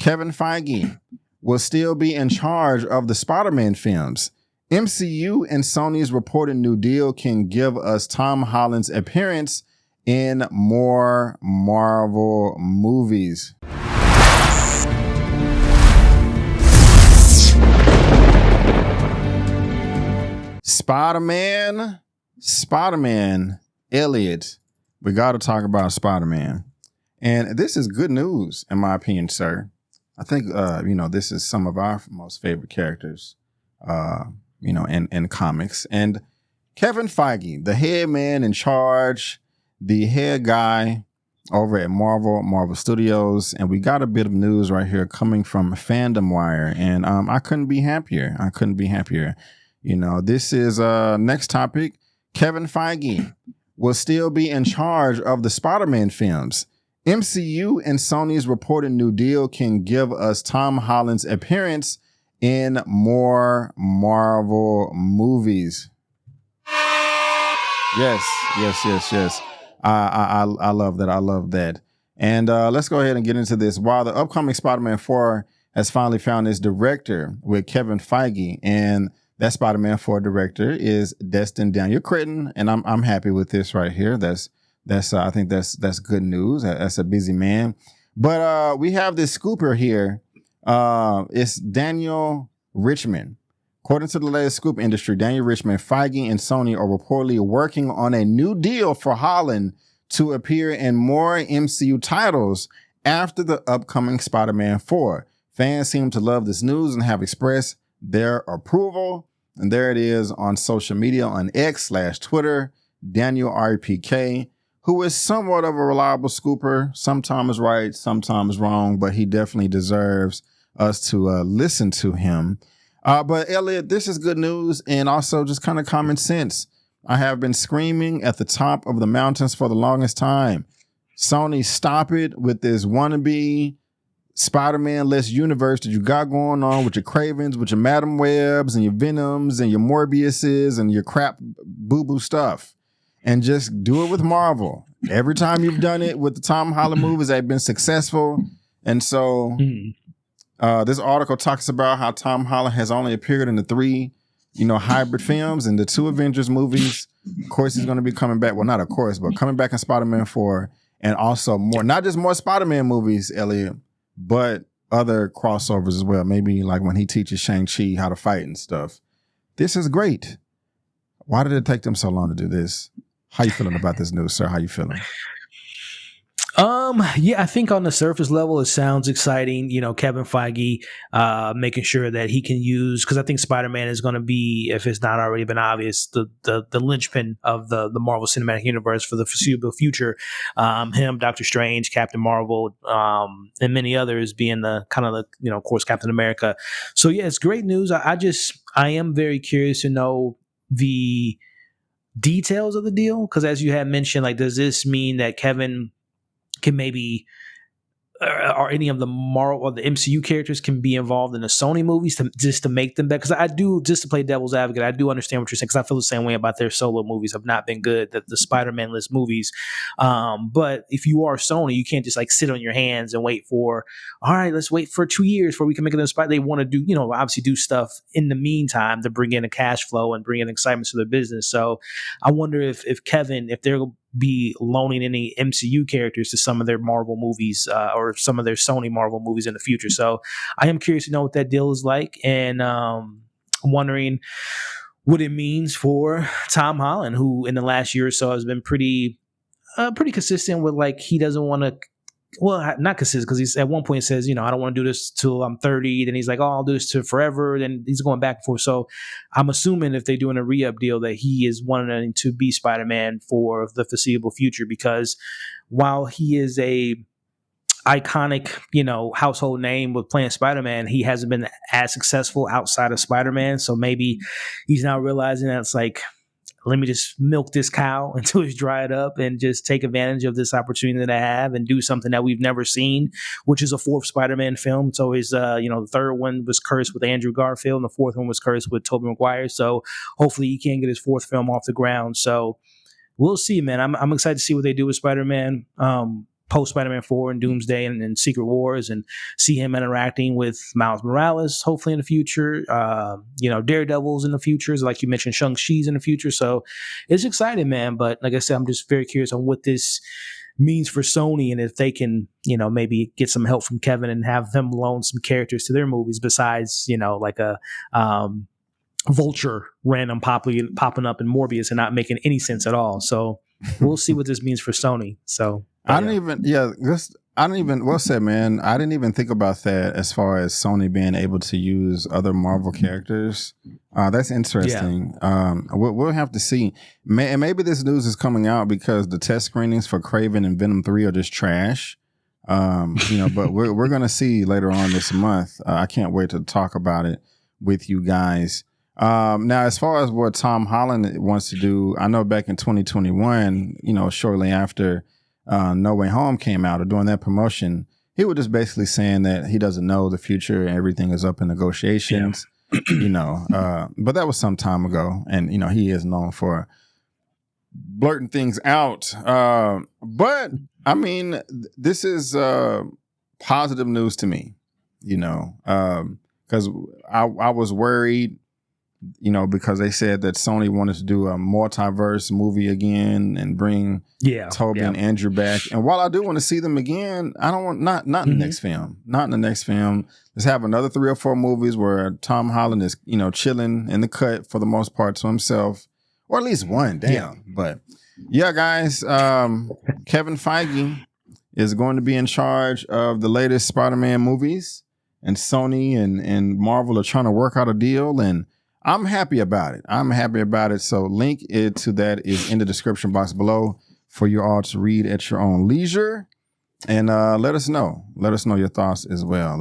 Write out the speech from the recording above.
Kevin Feige will still be in charge of the Spider-Man films. MCU and Sony's reported new deal can give us Tom Holland's appearance in more Marvel movies. Spider-Man, Elliot. We got to talk about Spider-Man. And this is good news, in my opinion, sir. I think, this is some of our most favorite characters, in comics. And Kevin Feige, the head man in charge, the head guy over at Marvel Studios. And we got a bit of news right here coming from Fandom Wire. And I couldn't be happier. This is next topic. Kevin Feige will still be in charge of the Spider-Man films. MCU and Sony's reported new deal can give us Tom Holland's appearance in more Marvel movies. Yes. I love that. I love that. And let's go ahead and get into this. While the upcoming Spider-Man 4 has finally found its director with Kevin Feige, and that Spider-Man 4 director is Destin Daniel Cretton, and I'm happy with this right here. I think that's good news. That's a busy man. But we have this scooper here. It's Daniel Richmond. According to the latest scoop industry, Daniel Richmond, Feige, and Sony are reportedly working on a new deal for Holland to appear in more MCU titles after the upcoming Spider-Man 4. Fans seem to love this news and have expressed their approval. And there it is on social media on X/Twitter, Daniel RPK, who is somewhat of a reliable scooper, sometimes right, sometimes wrong, but he definitely deserves us to listen to him. But Elliot, this is good news and also just kind of common sense. I have been screaming at the top of the mountains for the longest time. Sony, stop it with this wannabe Spider-Man-less universe that you got going on with your Cravens, with your Madam Webs and your Venoms and your Morbiuses and your crap boo-boo stuff. And just do it with Marvel. Every time you've done it with the Tom Holland movies, they've been successful. And so this article talks about how Tom Holland has only appeared in the 3, hybrid films and the 2 Avengers movies. Of course, he's going to be coming back. Well, not of course, but coming back in Spider-Man 4 and also more, not just more Spider-Man movies, Elliot, but other crossovers as well. Maybe like when he teaches Shang-Chi how to fight and stuff. This is great. Why did it take them so long to do this? How you feeling about this news, sir? How you feeling? Yeah, I think on the surface level, it sounds exciting. Kevin Feige, making sure that he can use, because I think Spider-Man is going to be, if it's not already been obvious, the linchpin of the Marvel Cinematic Universe for the foreseeable future. Him, Doctor Strange, Captain Marvel, and many others being the kind of the, of course, Captain America. So yeah, it's great news. I am very curious to know the details of the deal, because as you had mentioned, like, does this mean that Kevin can maybe, or any of the Marvel or the MCU characters can be involved in the Sony movies to make them better? Because I do, just to play devil's advocate, I do understand what you're saying, because I feel the same way about their solo movies have not been good, the Spider-Man-less movies. But if you are Sony, you can't just like sit on your hands and wait for, all right, let's wait for 2 years before we can make it. They want to do, obviously do stuff in the meantime to bring in a cash flow and bring in excitement to their business. So I wonder if Kevin, if they're be loaning any MCU characters to some of their Marvel movies or some of their Sony Marvel movies in the future. So I am curious to know what that deal is like, and I'm wondering what it means for Tom Holland, who in the last year or so has been pretty consistent with, like, he doesn't want to, well, not consistent, because he's at one point says, I don't want to do this till I'm 30. Then he's like, oh, I'll do this till forever. Then he's going back and forth. So I'm assuming if they're doing a re-up deal that he is wanting to be Spider-Man for the foreseeable future, because while he is a iconic, household name with playing Spider-Man, he hasn't been as successful outside of Spider-Man. So maybe he's now realizing that it's like, let me just milk this cow until it's dried up and just take advantage of this opportunity that I have and do something that we've never seen, which is a 4th Spider-Man film. So his, the 3rd one was cursed with Andrew Garfield and the 4th one was cursed with Tobey Maguire. So hopefully he can get his 4th film off the ground. So we'll see, man. I'm excited to see what they do with Spider-Man. post Spider-Man 4 and Doomsday and Secret Wars, and see him interacting with Miles Morales, hopefully in the future. Daredevil's in the future. Like you mentioned, Shang-Chi's in the future. So it's exciting, man. But like I said, I'm just very curious on what this means for Sony, and if they can, maybe get some help from Kevin and have them loan some characters to their movies besides, like a Vulture random popping up in Morbius and not making any sense at all. So we'll see what this means for Sony. So I didn't even think about that as far as Sony being able to use other Marvel characters. That's interesting. Yeah. We'll have to see. And maybe this news is coming out because the test screenings for Kraven and Venom 3 are just trash. But we're going to see later on this month. I can't wait to talk about it with you guys. Now, as far as what Tom Holland wants to do, I know back in 2021, shortly after No Way Home came out or during that promotion, he was just basically saying that he doesn't know the future and everything is up in negotiations, but that was some time ago. And, he is known for blurting things out. But I mean, this is positive news to me, because I was worried, because they said that Sony wanted to do a multiverse movie again and bring Toby and Andrew back. And while I do want to see them again, I don't want not in the next film. Not in the next film. Let's have another 3 or 4 movies where Tom Holland is, chilling in the cut for the most part to himself, or at least one. Damn. Yeah. But yeah, guys, Kevin Feige is going to be in charge of the latest Spider-Man movies, and Sony and Marvel are trying to work out a deal, and I'm happy about it. So link to that is in the description box below for you all to read at your own leisure. And let us know. Let us know your thoughts as well.